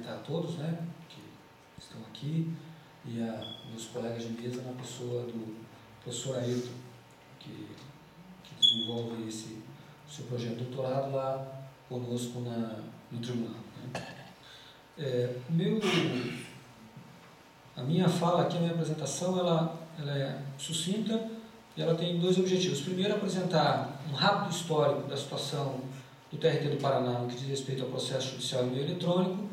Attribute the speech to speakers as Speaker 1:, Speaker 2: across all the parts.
Speaker 1: cumprimentar a todos, né, que estão aqui, e a meus colegas de mesa na pessoa do professor Ayrton, que desenvolve esse seu projeto de doutorado lá conosco no tribunal. Né. A minha fala aqui, a minha apresentação, ela é sucinta e ela tem dois objetivos. Primeiro, apresentar um rápido histórico da situação do TRT do Paraná no que diz respeito ao processo judicial e meio eletrônico,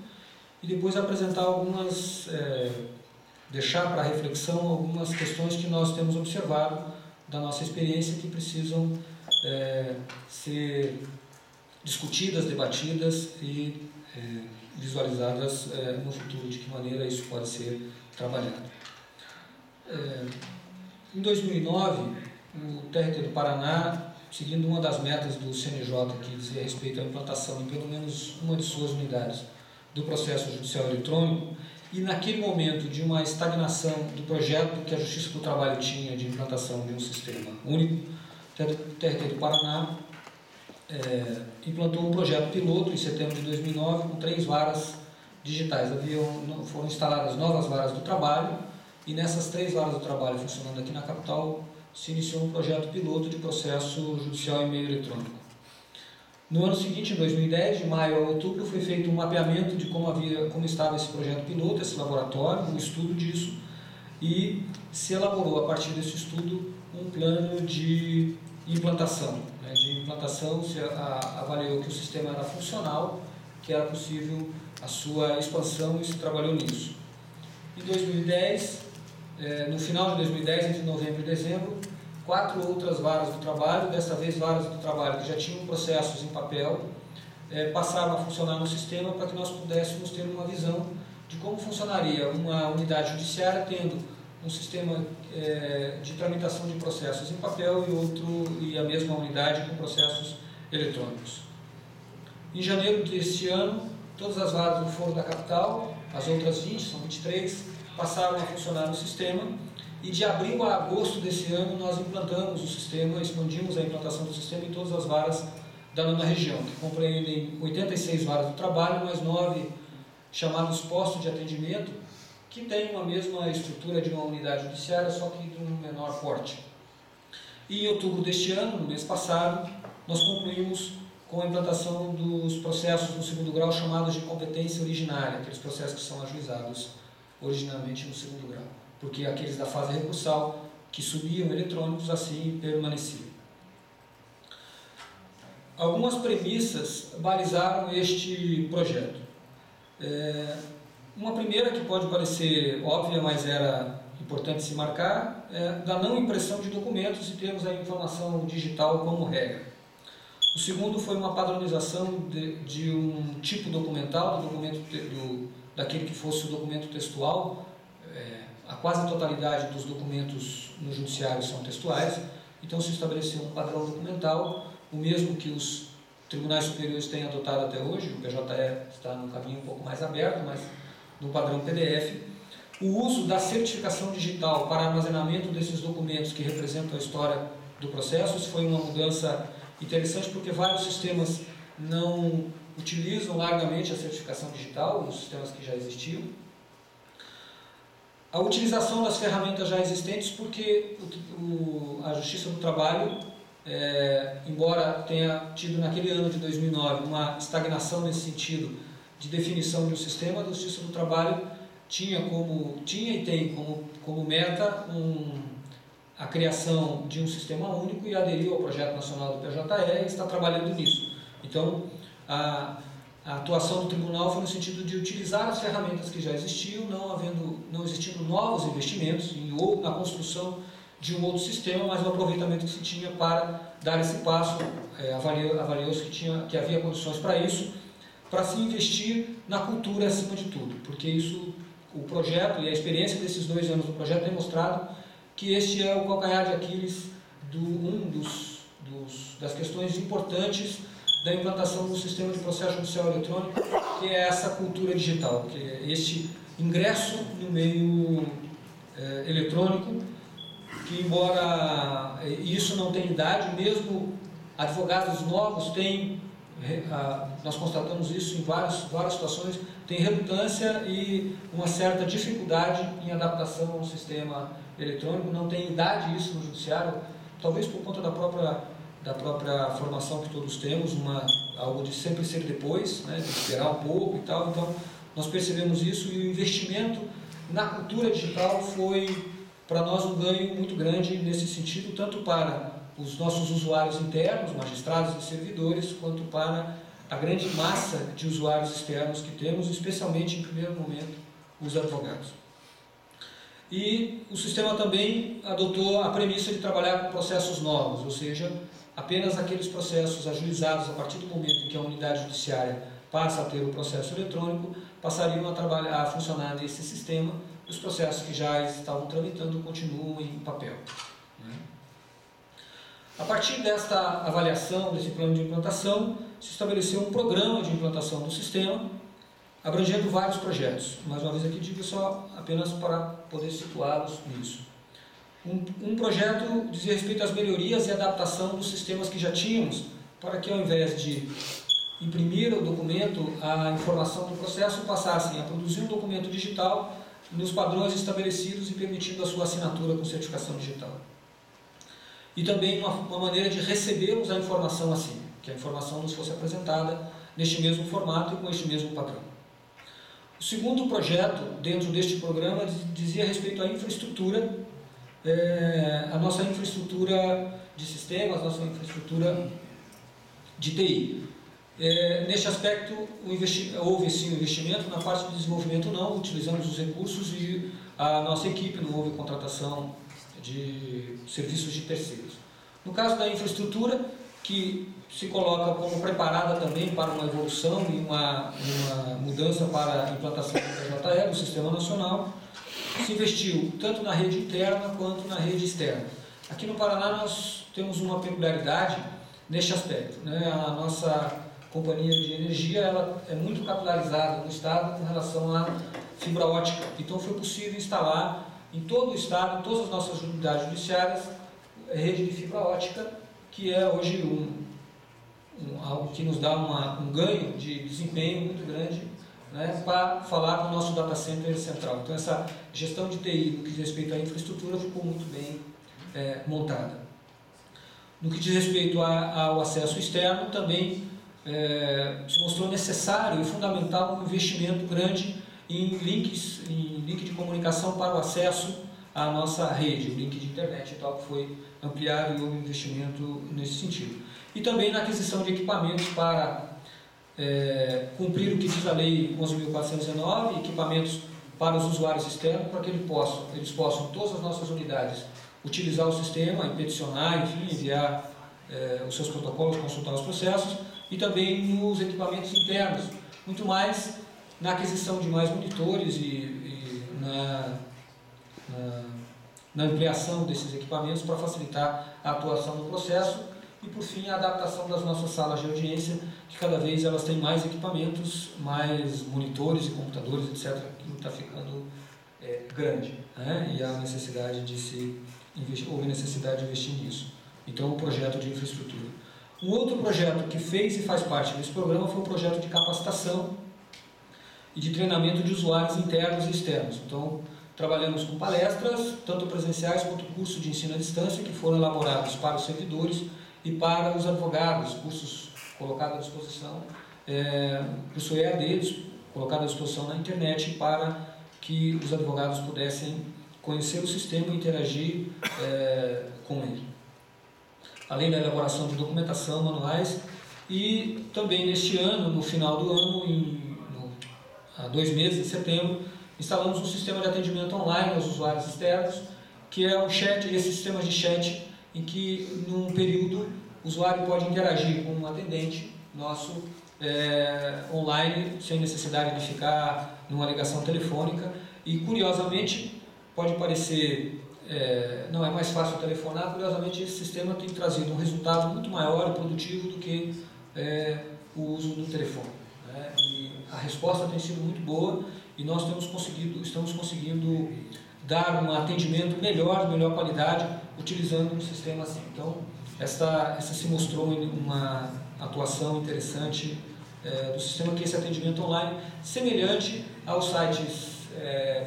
Speaker 1: e depois apresentar deixar para reflexão algumas questões que nós temos observado da nossa experiência que precisam ser discutidas, debatidas e visualizadas no futuro, de que maneira isso pode ser trabalhado. Em 2009, o TRT do Paraná, seguindo uma das metas do CNJ, que dizia respeito à implantação em pelo menos uma de suas unidades do processo judicial eletrônico, e naquele momento de uma estagnação do projeto que a Justiça do Trabalho tinha de implantação de um sistema único, o TRT do Paraná implantou um projeto piloto em setembro de 2009 com 3 varas digitais. Foram instaladas novas varas do trabalho, e nessas 3 varas do trabalho funcionando aqui na capital, se iniciou um projeto piloto de processo judicial em meio eletrônico. No ano seguinte, em 2010, de maio a outubro, foi feito um mapeamento de como estava esse projeto piloto, esse laboratório, um estudo disso, e se elaborou, a partir desse estudo, um plano de implantação. Né? De implantação, se avaliou que o sistema era funcional, que era possível a sua expansão, e se trabalhou nisso. Em 2010, no final de 2010, entre novembro e dezembro, 4 outras varas do trabalho, dessa vez varas do trabalho que já tinham processos em papel, passaram a funcionar no sistema para que nós pudéssemos ter uma visão de como funcionaria uma unidade judiciária tendo um sistema de tramitação de processos em papel e a mesma unidade com processos eletrônicos. Em janeiro deste ano, todas as varas do Foro da Capital, as outras 20, são 23, passaram a funcionar no sistema, e de abril a agosto desse ano nós implantamos o sistema, expandimos a implantação do sistema em todas as varas da nona região, que compreendem 86 varas do trabalho, mais 9 chamados postos de atendimento, que têm a mesma estrutura de uma unidade judiciária, só que de um menor porte. E em outubro deste ano, no mês passado, nós concluímos com a implantação dos processos no segundo grau chamados de competência originária, aqueles processos que são ajuizados originalmente no segundo grau, porque aqueles da fase recursal que subiam eletrônicos assim permaneciam. Algumas premissas balizaram este projeto. Uma primeira, que pode parecer óbvia, mas era importante se marcar, da não impressão de documentos e termos a informação digital como regra. O segundo foi uma padronização de um tipo documental, daquele que fosse o documento textual. A quase totalidade dos documentos no judiciário são textuais, então se estabeleceu um padrão documental, o mesmo que os tribunais superiores têm adotado até hoje. O PJE está no caminho um pouco mais aberto, mas no padrão PDF. O uso da certificação digital para armazenamento desses documentos que representam a história do processo, isso foi uma mudança interessante, porque vários sistemas não utilizam largamente a certificação digital, os sistemas que já existiam. A utilização das ferramentas já existentes, porque a Justiça do Trabalho, embora tenha tido naquele ano de 2009 uma estagnação nesse sentido de definição de um sistema, a Justiça do Trabalho tinha e tem como meta a criação de um sistema único, e aderiu ao projeto nacional do PJE e está trabalhando nisso. Então, a atuação do tribunal foi no sentido de utilizar as ferramentas que já existiam, não existindo novos investimentos na construção de um outro sistema, mas no aproveitamento que se tinha para dar esse passo. Avaliou-se que havia condições para isso, para se investir na cultura acima de tudo, porque o projeto e a experiência desses 2 anos do projeto tem mostrado que este é o calcanhar de Aquiles das questões importantes da implantação do sistema de processo judicial eletrônico, que é essa cultura digital, que é este ingresso no meio eletrônico, que embora isso não tenha idade, mesmo advogados novos têm nós constatamos isso em várias situações, tem relutância e uma certa dificuldade em adaptação a um sistema eletrônico, não tem idade isso no judiciário, talvez por conta da própria formação que todos temos, algo de sempre ser depois, né, de esperar um pouco e tal. Então, nós percebemos isso e o investimento na cultura digital foi, para nós, um ganho muito grande nesse sentido, tanto para os nossos usuários internos, magistrados e servidores, quanto para a grande massa de usuários externos que temos, especialmente, em primeiro momento, os advogados. E o sistema também adotou a premissa de trabalhar com processos novos, ou seja, apenas aqueles processos ajuizados a partir do momento em que a unidade judiciária passa a ter o processo eletrônico, passariam a funcionar nesse sistema, e os processos que já estavam tramitando continuam em papel. A partir desta avaliação, desse plano de implantação, se estabeleceu um programa de implantação do sistema, abrangendo vários projetos. Mais uma vez aqui digo só apenas para poder situá-los nisso. Um projeto dizia respeito às melhorias e adaptação dos sistemas que já tínhamos, para que ao invés de imprimir o documento, a informação do processo, passassem a produzir um documento digital nos padrões estabelecidos e permitindo a sua assinatura com certificação digital. E também uma maneira de recebermos a informação assim, que a informação nos fosse apresentada neste mesmo formato e com este mesmo padrão. O segundo projeto, dentro deste programa, dizia respeito à infraestrutura, a nossa infraestrutura de sistemas, a nossa infraestrutura de TI. Neste aspecto, houve sim um investimento, na parte de desenvolvimento não, utilizamos os recursos e a nossa equipe, não houve contratação de serviços de terceiros. No caso da infraestrutura, que se coloca como preparada também para uma evolução e uma mudança para a implantação do PJE, do Sistema Nacional, se investiu tanto na rede interna quanto na rede externa. Aqui no Paraná nós temos uma peculiaridade neste aspecto, né? A nossa companhia de energia ela é muito capilarizada no estado com relação à fibra ótica, então foi possível instalar em todo o estado, em todas as nossas unidades judiciárias, rede de fibra ótica, que é hoje algo que nos dá um ganho de desempenho muito grande, né, para falar com o nosso data center central. Então essa gestão de TI, no que diz respeito à infraestrutura, ficou muito bem montada. No que diz respeito ao acesso externo, também se mostrou necessário e fundamental um investimento grande em link de comunicação para o acesso à nossa rede, o link de internet e tal, que foi ampliado e houve investimento nesse sentido. E também na aquisição de equipamentos para cumprir o que diz a Lei 11.419, equipamentos para os usuários externos, para que eles possam, todas as nossas unidades, utilizar o sistema e peticionar, enfim, enviar os seus protocolos, consultar os processos, e também nos equipamentos internos, muito mais na aquisição de mais monitores e na ampliação desses equipamentos para facilitar a atuação no processo e, por fim, a adaptação das nossas salas de audiência, que cada vez elas têm mais equipamentos, mais monitores e computadores, etc., que está ficando grande, né? E há necessidade houve necessidade de investir nisso. Então, o projeto de infraestrutura. Um outro projeto que fez e faz parte desse programa foi o projeto de capacitação e de treinamento de usuários internos e externos. Então, trabalhamos com palestras, tanto presenciais quanto curso de ensino à distância, que foram elaborados para os servidores e para os advogados, cursos colocados à disposição, curso EAD, colocado à disposição na internet, para que os advogados pudessem conhecer o sistema e interagir com ele. Além da elaboração de documentação, manuais, e também neste ano, no final do ano, há 2 meses, em setembro, instalamos um sistema de atendimento online aos usuários externos, que é um chat, esse sistema de chat, em que, num período, o usuário pode interagir com um atendente nosso online, sem necessidade de ficar numa ligação telefônica, e, curiosamente, pode parecer... não é mais fácil telefonar, curiosamente esse sistema tem trazido um resultado muito maior e produtivo do que o uso do telefone, né? E a resposta tem sido muito boa e nós estamos conseguindo dar um atendimento melhor, de melhor qualidade, utilizando um sistema assim. Então, essa se mostrou uma atuação interessante do sistema, que é esse atendimento online, semelhante aos sites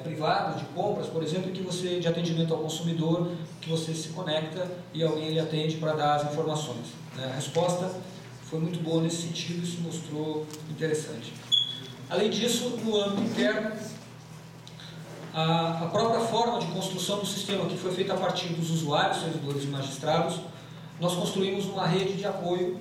Speaker 1: privados de compras, por exemplo, de atendimento ao consumidor, que você se conecta e alguém lhe atende para dar as informações. A resposta foi muito boa nesse sentido, isso mostrou interessante. Além disso, no âmbito interno, a própria forma de construção do sistema, que foi feita a partir dos usuários, servidores e magistrados, nós construímos uma rede de apoio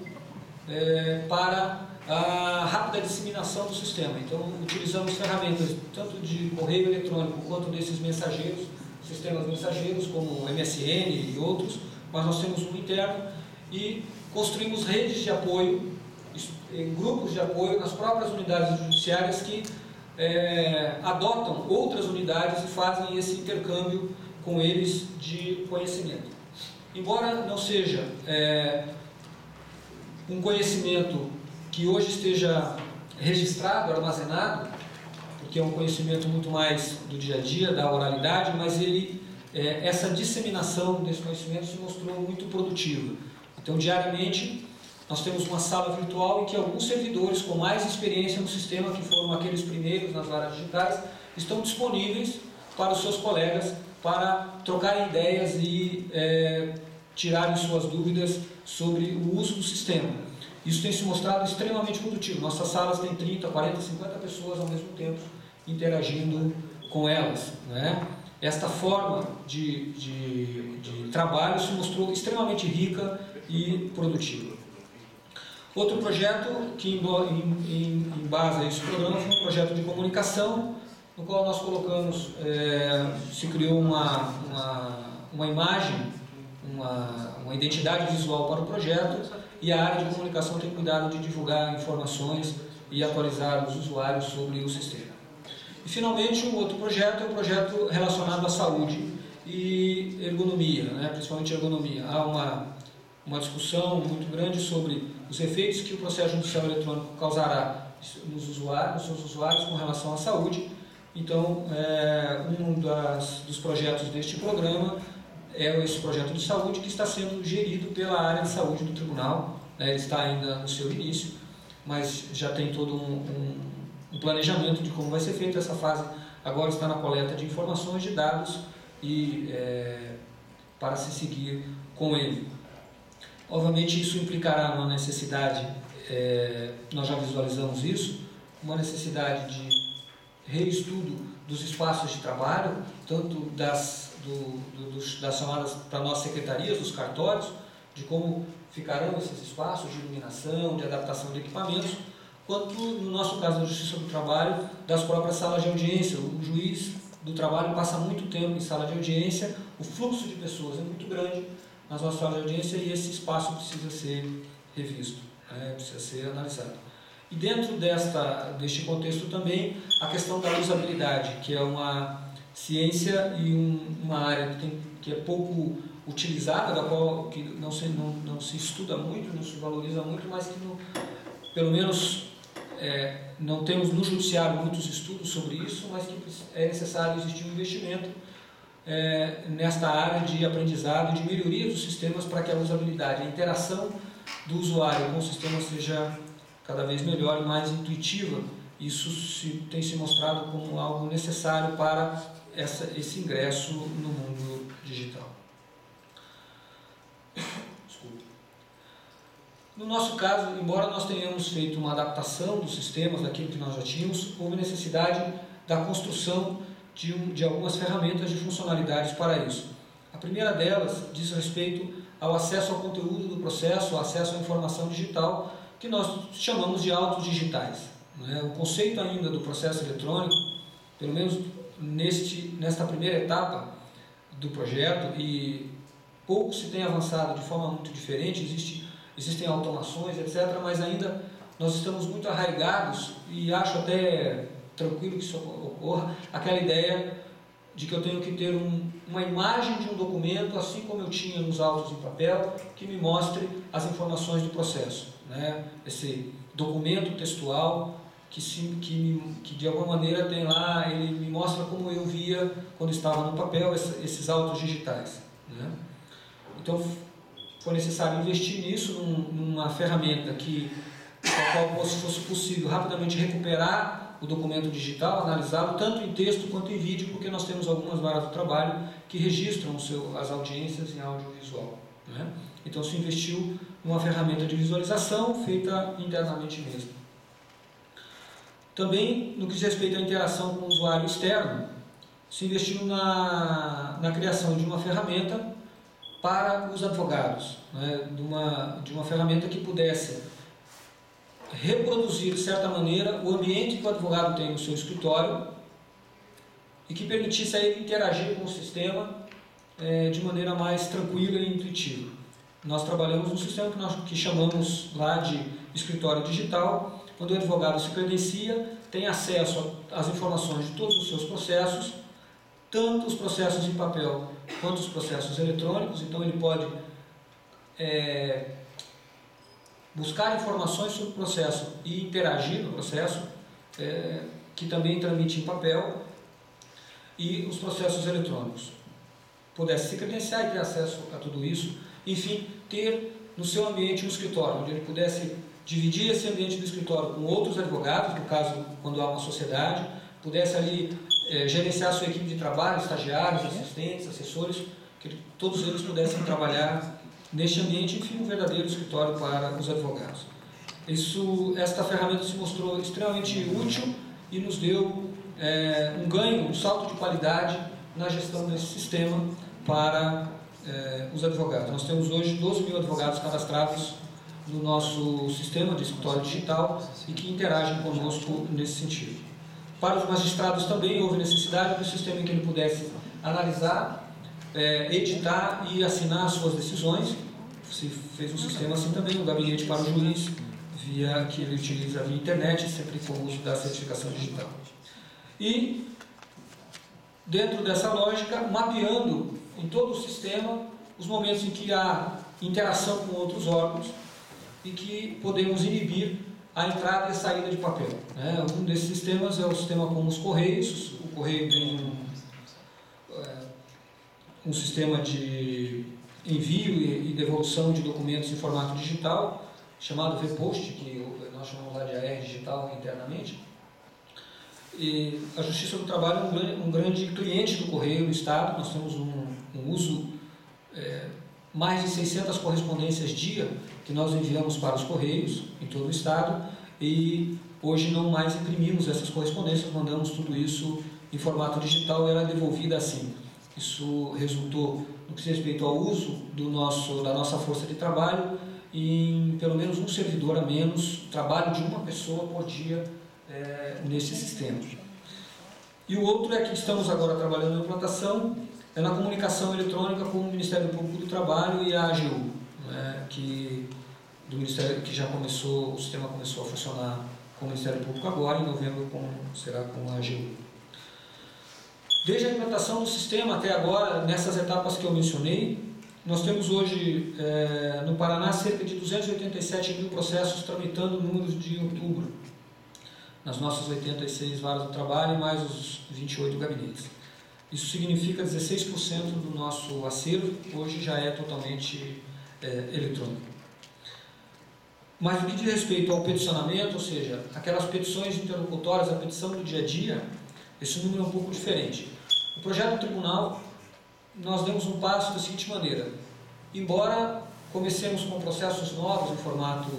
Speaker 1: para a rápida disseminação do sistema. Então, utilizamos ferramentas tanto de correio eletrônico quanto desses mensageiros, sistemas mensageiros como MSN e outros, mas nós temos um interno e construímos redes de apoio, grupos de apoio nas próprias unidades judiciárias que adotam outras unidades e fazem esse intercâmbio com eles de conhecimento. Embora não seja um conhecimento que hoje esteja registrado, armazenado, porque é um conhecimento muito mais do dia a dia, da oralidade, mas essa disseminação desse conhecimento se mostrou muito produtiva. Então, diariamente, nós temos uma sala virtual em que alguns servidores com mais experiência no sistema, que foram aqueles primeiros nas áreas digitais, estão disponíveis para os seus colegas para trocarem ideias e tirarem suas dúvidas sobre o uso do sistema. Isso tem se mostrado extremamente produtivo. Nossas salas têm 30, 40, 50 pessoas ao mesmo tempo interagindo com elas, né? Esta forma de trabalho se mostrou extremamente rica e produtiva. Outro projeto que em base a esse programa foi um projeto de comunicação, no qual nós colocamos, se criou uma imagem, uma identidade visual para o projeto, e a área de comunicação tem cuidado de divulgar informações e atualizar os usuários sobre o sistema. E finalmente, um outro projeto é um projeto relacionado à saúde e ergonomia, né? Principalmente ergonomia. Há uma discussão muito grande sobre os efeitos que o processo judicial eletrônico causará nos seus usuários com relação à saúde. Então, dos projetos deste programa é esse projeto de saúde, que está sendo gerido pela área de saúde do tribunal, né? Ele está ainda no seu início, mas já tem todo um planejamento de como vai ser feito. Essa fase agora está na coleta de informações, de dados, e para se seguir com ele. Obviamente isso implicará uma necessidade, nós já visualizamos isso, uma necessidade de reestudo dos espaços de trabalho, tanto das chamadas para nós secretarias, dos cartórios, de como ficarão esses espaços de iluminação, de adaptação de equipamentos, quanto, no nosso caso da Justiça do Trabalho, das próprias salas de audiência. O juiz do trabalho passa muito tempo em sala de audiência, o fluxo de pessoas é muito grande nas nossas salas de audiência e esse espaço precisa ser revisto, precisa ser analisado. E dentro deste contexto também, a questão da usabilidade, que é uma ciência e uma área que é pouco utilizada, da qual que não se estuda muito, não se valoriza muito, mas que pelo menos não temos no judiciário muitos estudos sobre isso, mas que é necessário existir um investimento nesta área de aprendizado e de melhoria dos sistemas para que a usabilidade, a interação do usuário com o sistema seja cada vez melhor e mais intuitiva. Isso tem se mostrado como algo necessário para esse ingresso no mundo digital. Desculpa. No nosso caso, embora nós tenhamos feito uma adaptação dos sistemas daquilo que nós já tínhamos, houve necessidade da construção de algumas ferramentas de funcionalidades para isso. A primeira delas diz respeito ao acesso ao conteúdo do processo, ao acesso à informação digital, que nós chamamos de autos digitais. O conceito ainda do processo eletrônico, pelo menos nesta primeira etapa do projeto, e pouco se tem avançado de forma muito diferente, existem automações, etc., mas ainda nós estamos muito arraigados, e acho até tranquilo que isso ocorra, aquela ideia de que eu tenho que ter uma imagem de um documento, assim como eu tinha nos autos em papel, que me mostre as informações do processo, Esse documento textual que de alguma maneira tem lá, ele me mostra como eu via quando estava no papel, esses autos digitais, Então foi necessário investir nisso, numa ferramenta que ao qual fosse possível rapidamente recuperar o documento digital, analisá-lo tanto em texto quanto em vídeo, porque nós temos algumas varas do trabalho que registram as audiências em audiovisual, né? Então se investiu numa ferramenta de visualização feita internamente mesmo. Também, no que diz respeito à interação com o usuário externo, se investiu na criação de uma ferramenta para os advogados, né? de uma ferramenta que pudesse reproduzir, de certa maneira, o ambiente que o advogado tem no seu escritório e que permitisse a ele interagir com o sistema de maneira mais tranquila e intuitiva. Nós trabalhamos num sistema que chamamos lá de escritório digital, onde o advogado se credencia, tem acesso às informações de todos os seus processos, tanto os processos em papel quanto os processos eletrônicos. Então ele pode buscar informações sobre o processo e interagir no processo, que também tramite em papel, e os processos eletrônicos. Pudesse se credenciar e ter acesso a tudo isso, enfim, ter no seu ambiente um escritório, onde ele pudesse dividir esse ambiente do escritório com outros advogados, no caso, quando há uma sociedade, pudesse ali gerenciar a sua equipe de trabalho, estagiários, assistentes, assessores, que todos eles pudessem trabalhar neste ambiente, enfim, um verdadeiro escritório para os advogados. Esta ferramenta se mostrou extremamente útil e nos deu um ganho, um salto de qualidade na gestão desse sistema para os advogados. Nós temos hoje 12 mil advogados cadastrados no nosso sistema de escritório digital e que interagem conosco nesse sentido. Para os magistrados também houve necessidade do sistema em que ele pudesse analisar, editar e assinar as suas decisões. Se fez um sistema assim também, um gabinete para o juiz, que ele utiliza via internet, sempre com o uso da certificação digital. E, dentro dessa lógica, mapeando em todo o sistema os momentos em que há interação com outros órgãos e que podemos inibir a entrada e a saída de papel, né? Um desses sistemas é o sistema com os Correios. O Correio tem um sistema de envio e devolução de documentos em formato digital, chamado VPost, que nós chamamos lá de AR digital internamente. E a Justiça do Trabalho é um grande cliente do Correio no Estado. Nós temos um uso, mais de 600 correspondências dia que nós enviamos para os Correios em todo o Estado, e hoje não mais imprimimos essas correspondências, mandamos tudo isso em formato digital e ela é devolvida assim. Isso resultou, no que diz respeito ao uso da nossa força de trabalho, em pelo menos um servidor a menos, trabalho de uma pessoa por dia nesse sistema. E o outro é que estamos agora trabalhando na implantação, na comunicação eletrônica com o Ministério Público do Trabalho e a AGU, do Ministério, que já começou, o sistema começou a funcionar com o Ministério Público agora, em novembro será com a AGU. Desde a implantação do sistema até agora, nessas etapas que eu mencionei, nós temos hoje no Paraná cerca de 287 mil processos tramitando números de outubro, nas nossas 86 varas do trabalho e mais os 28 gabinetes. Isso significa 16% do nosso acervo, hoje já é totalmente eletrônico. Mas no que diz respeito ao peticionamento, ou seja, aquelas petições interlocutórias, a petição do dia a dia, esse número é um pouco diferente. O projeto do tribunal, nós demos um passo da seguinte maneira: embora comecemos com processos novos em formato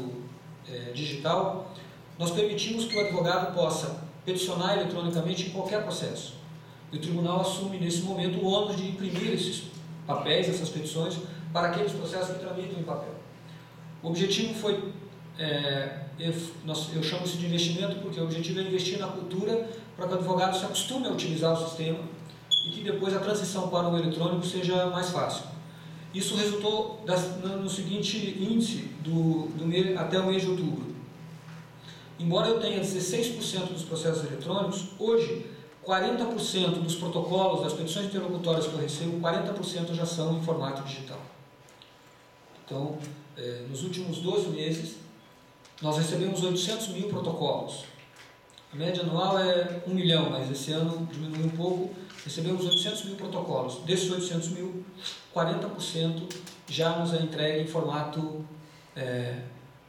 Speaker 1: digital, nós permitimos que o advogado possa peticionar eletronicamente em qualquer processo. E o tribunal assume nesse momento o ônus de imprimir esses papéis, essas petições, para aqueles processos que tramitam em papel. O objetivo foi, eu chamo isso de investimento porque o objetivo é investir na cultura para que o advogado se acostume a utilizar o sistema e que depois a transição para o eletrônico seja mais fácil. Isso resultou no seguinte índice até o mês de outubro. Embora eu tenha 16% dos processos eletrônicos, hoje 40% dos protocolos, das petições interlocutórias que eu recebo, 40% já são em formato digital. Então, nos últimos 12 meses, nós recebemos 800 mil protocolos. A média anual é 1 milhão, mas esse ano diminuiu um pouco. Recebemos 800 mil protocolos. Desses 800 mil, 40% já nos é entregue em formato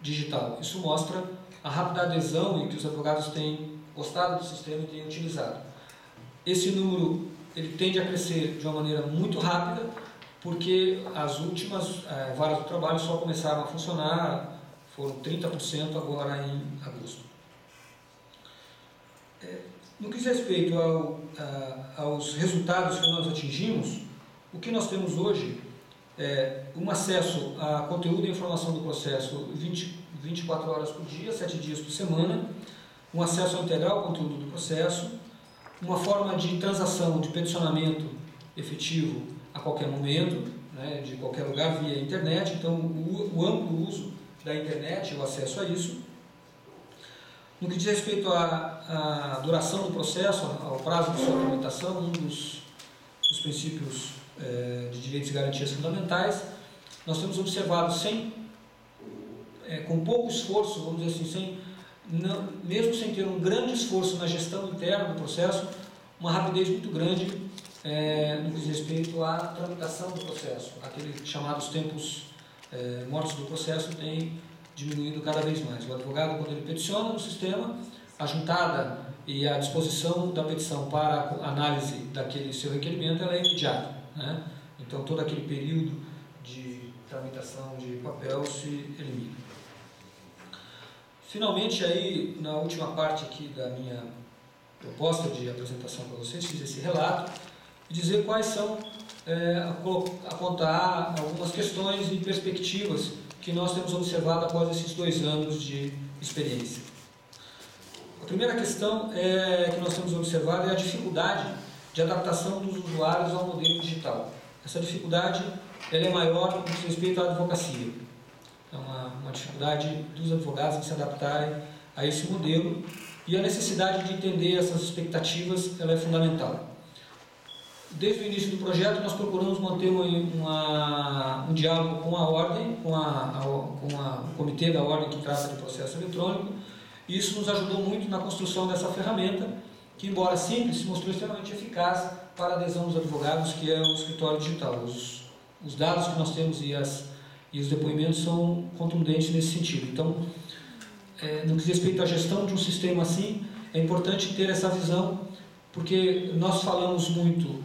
Speaker 1: digital. Isso mostra a rápida adesão e que os advogados têm gostado do sistema e têm utilizado. Esse número ele tende a crescer de uma maneira muito rápida, porque as últimas varas do trabalho só começaram a funcionar, foram 30% agora em agosto. No que diz respeito aos resultados que nós atingimos, o que nós temos hoje é um acesso a conteúdo e informação do processo 24 horas por dia, 7 dias por semana, um acesso integral ao conteúdo do processo, uma forma de transação, de peticionamento efetivo a qualquer momento, né, de qualquer lugar via internet, então o amplo uso da internet, o acesso a isso. No que diz respeito à duração do processo, ao prazo de sua tramitação, um dos princípios de direitos e garantias fundamentais, nós temos observado com pouco esforço, vamos dizer assim, mesmo sem ter um grande esforço na gestão interna do processo, uma rapidez muito grande no que diz respeito à tramitação do processo. Aqueles chamados tempos mortos do processo têm diminuído cada vez mais. O advogado, quando ele peticiona no sistema, a juntada e a disposição da petição para a análise daquele seu requerimento ela é imediata, né? Então todo aquele período de tramitação de papel se elimina. Finalmente, aí, na última parte aqui da minha proposta de apresentação para vocês, fiz esse relato e dizer quais são, apontar algumas questões e perspectivas que nós temos observado após esses 2 anos de experiência. A primeira questão que nós temos observado é a dificuldade de adaptação dos usuários ao modelo digital. Essa dificuldade ela é maior no que diz respeito à advocacia. É uma dificuldade dos advogados em se adaptarem a esse modelo e a necessidade de entender essas expectativas ela é fundamental. Desde o início do projeto, nós procuramos manter um diálogo com a Ordem, com o Comitê da Ordem que trata de processo eletrônico, e isso nos ajudou muito na construção dessa ferramenta, que, embora simples, se mostrou extremamente eficaz para a adesão dos advogados, que é o escritório digital. Os dados que nós temos e os depoimentos são contundentes nesse sentido. Então, no que diz respeito à gestão de um sistema assim, é importante ter essa visão, porque nós falamos muito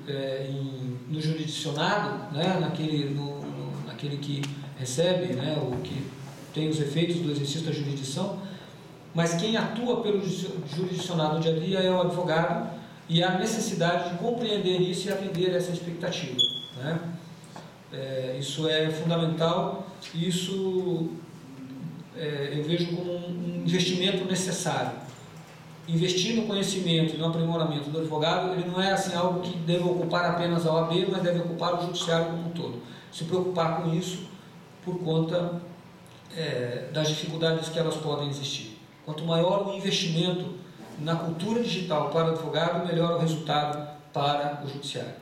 Speaker 1: no jurisdicionado, né, naquele que recebe, né, o que tem os efeitos do exercício da jurisdição, mas quem atua pelo jurisdicionado no dia a dia é o advogado, e há necessidade de compreender isso e atender essa expectativa, né? Isso é fundamental e isso eu vejo como um investimento necessário. Investir no conhecimento e no aprimoramento do advogado, ele não é assim algo que deve ocupar apenas a OAB, mas deve ocupar o judiciário como um todo. Se preocupar com isso por conta das dificuldades que elas podem existir. Quanto maior o investimento na cultura digital para o advogado, melhor o resultado para o judiciário.